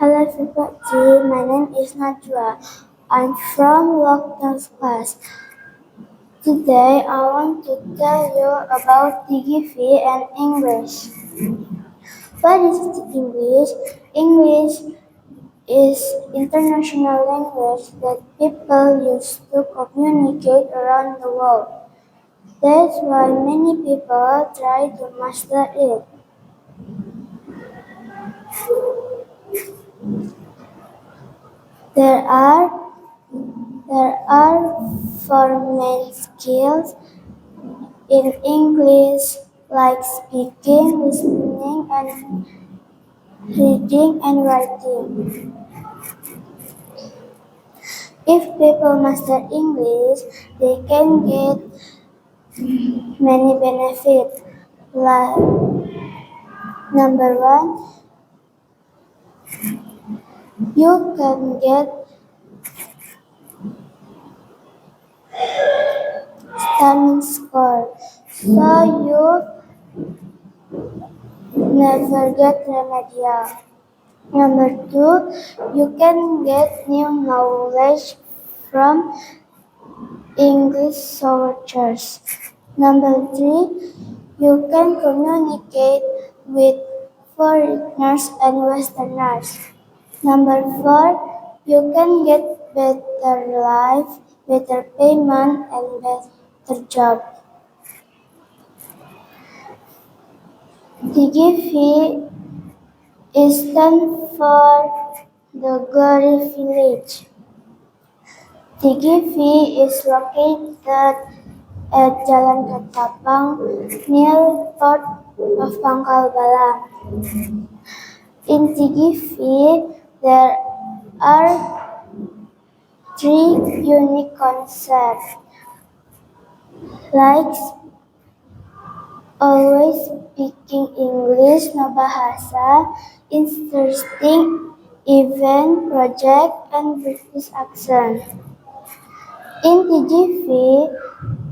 Hello everybody, my name is Najwa. I'm from Lockdown class. Today I want to tell you about TGV and English. What is English? English is international language that people use to communicate around the world. That's why many people try to master it. There are there are four main skills in English, like speaking, listening, and reading and writing. If people master English, they can get many benefits. Like number one, you can get stunning score, so you never get remedial. Number two, you can get new knowledge from English sources. Number three, you can communicate with foreigners and Westerners. Number four, you can get better life, better payment, and better job. TGV is stand for the Glory Village. TGV is located at Jalan Ketapang near Port of Pangkal Balam. In TGV, there are three unique concepts, like always speaking English, no bahasa, interesting event, project, and British accent. In TGV,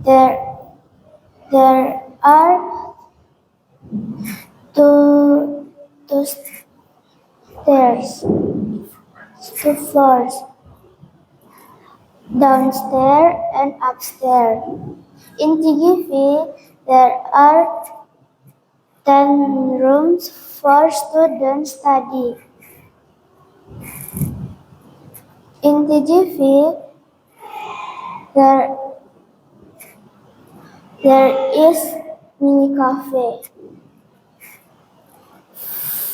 there are two stairs, two floors, downstairs and upstairs. In TGV, there are 10 rooms for students study. In TGV, there is mini cafe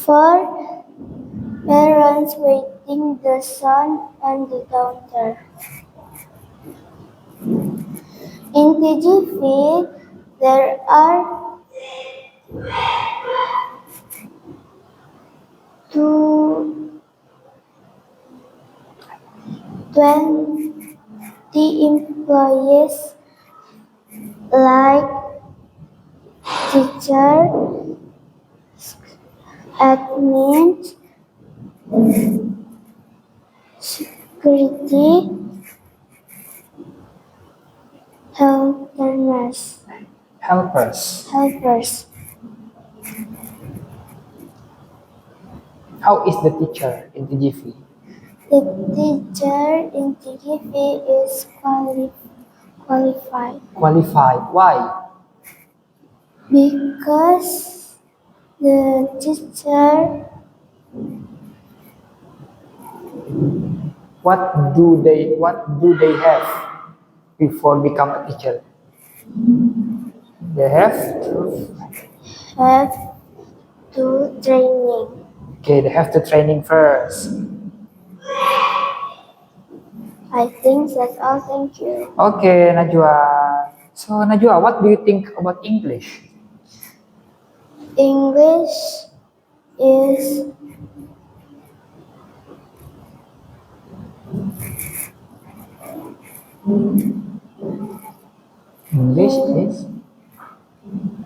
for parents waiting the son and the daughter. In TGV, there are two 20 employees like teacher, admin, security, helpers. How is the teacher in TGV? The teacher in TGV is qualified Qualified. Why? because the teacher What do they have before become a teacher? They have have to training. okay. They have the training first. I think that's all. Thank you. Okay, Najwa. So Najwa, what do you think about English? English is English is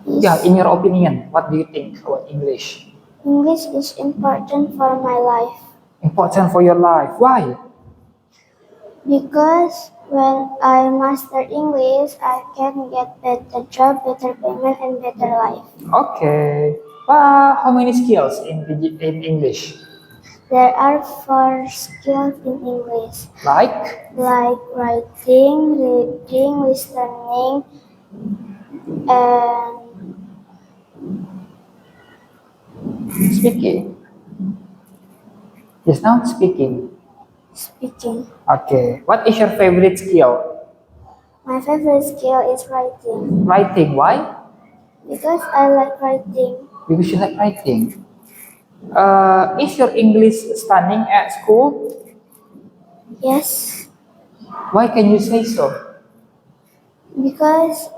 yeah. In your opinion, what do you think about English? English is important for my life Important for your life. Why? because when I master English, I can get better job, better payment, and better life. Okay. How many skills in English? There are 4 skills in English, Like? like writing, reading, listening, and Speaking. Just now speaking. speaking. Okay. What is your favorite skill? My favorite skill is writing Writing. Why? because I like writing. Because you like writing. Is your English stunning at school? Yes, Why can you say so? because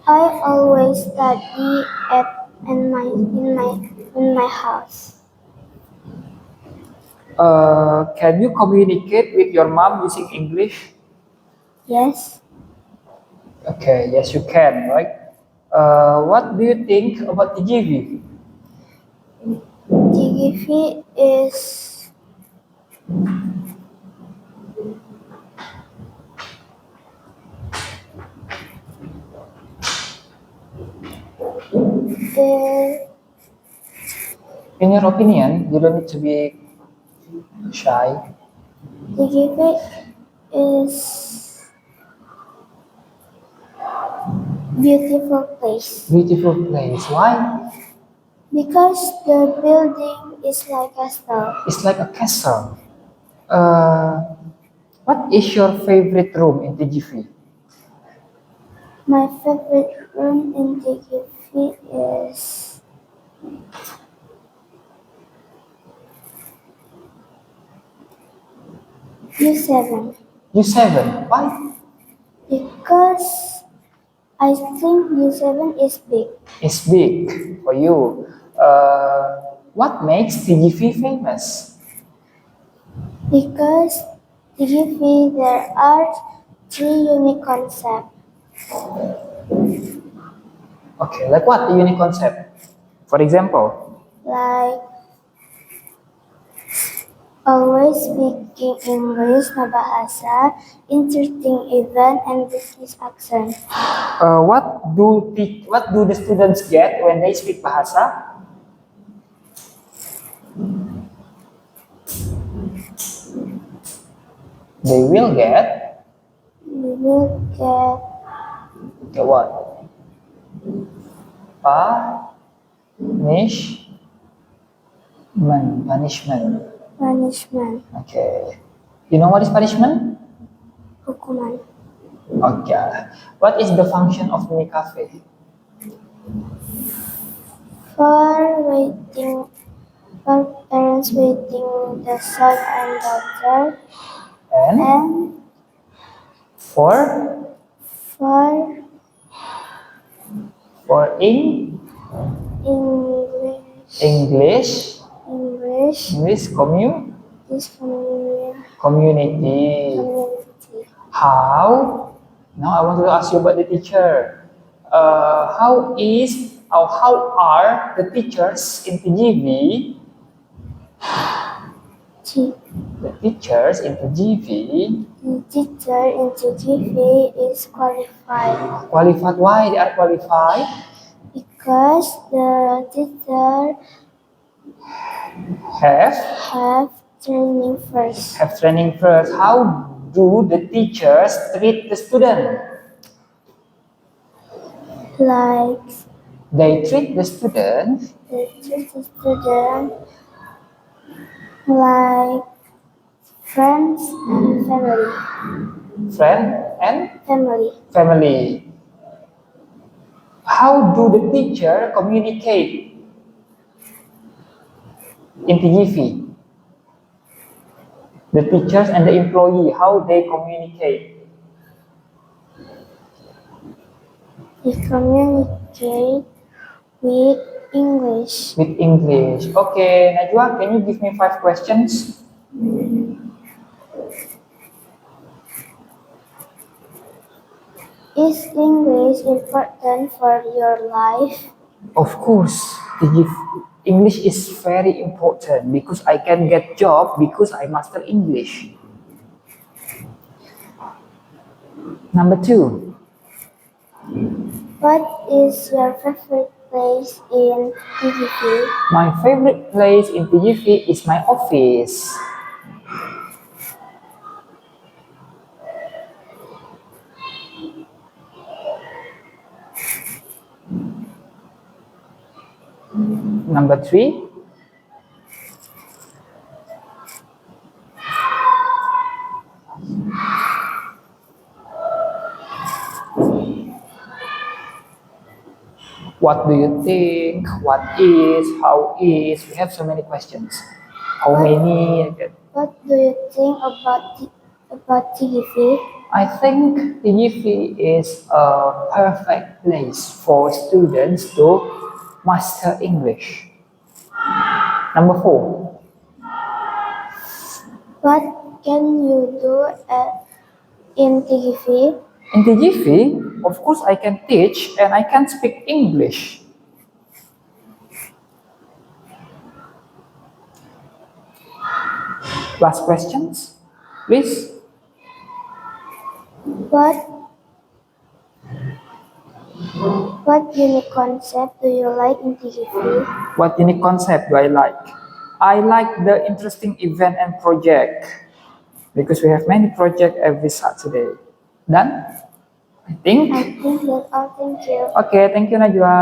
I always study at in my house. Can you communicate with your mom using English? Yes, Okay, yes you can, right? What do you think about TGV? TGV is In your opinion, you don't need to be shy. TGV is beautiful place Beautiful place. Why? because the building is like a star. It's like a castle. Uh, what is your favorite room in TGV? My favorite room in TGV is U7 U7. Why? because I think U7 is big It's big for you. What makes TGV famous? because TGV there are 3 unique concepts Okay, like what? The unique concept. For example, like always speaking English na bahasa, interesting event, and British accent. what do the students get when they speak bahasa? They will get We will what? Punishment. Punishment. get punishment, Okay. You know what is punishment? hukuman, Okay. What is the function of mini cafe? for waiting, for parents waiting the son and daughter, And and for for for in English, English English, English this community. community. How? Now I want to ask you about the teacher. How are the teachers in TGV? The teachers in TGV The teacher in TGV is qualified qualified. Why they are qualified? because the teacher Have have training first, have training first. How do the teachers treat the student? like They treat the student they treat the student like friends and friend and family. family. How do the teacher communicate in TGV? The teachers and the employee, how they communicate. They communicate with English. With English. Okay, Najwa, can you give me 5 questions? Is English important for your life? Of course, English is very important because I can get job because I master English. Number 2, What is your favorite place in TGV? My favorite place in TGV is my office. Number 3. What do you think? What is? How is? We have so many questions. How many? What do you think about TGV? I think TGV is a perfect place for students to master English. Number 4. What can you do in TGV? In TGV, of course, I can teach and I can speak English. Last questions, please. What unique concept do you like in TGV? What unique concept do I like? I like the interesting event and project because we have many projects every Saturday. Done? I think. I think that's all. Thank you. Okay, thank you Najwa.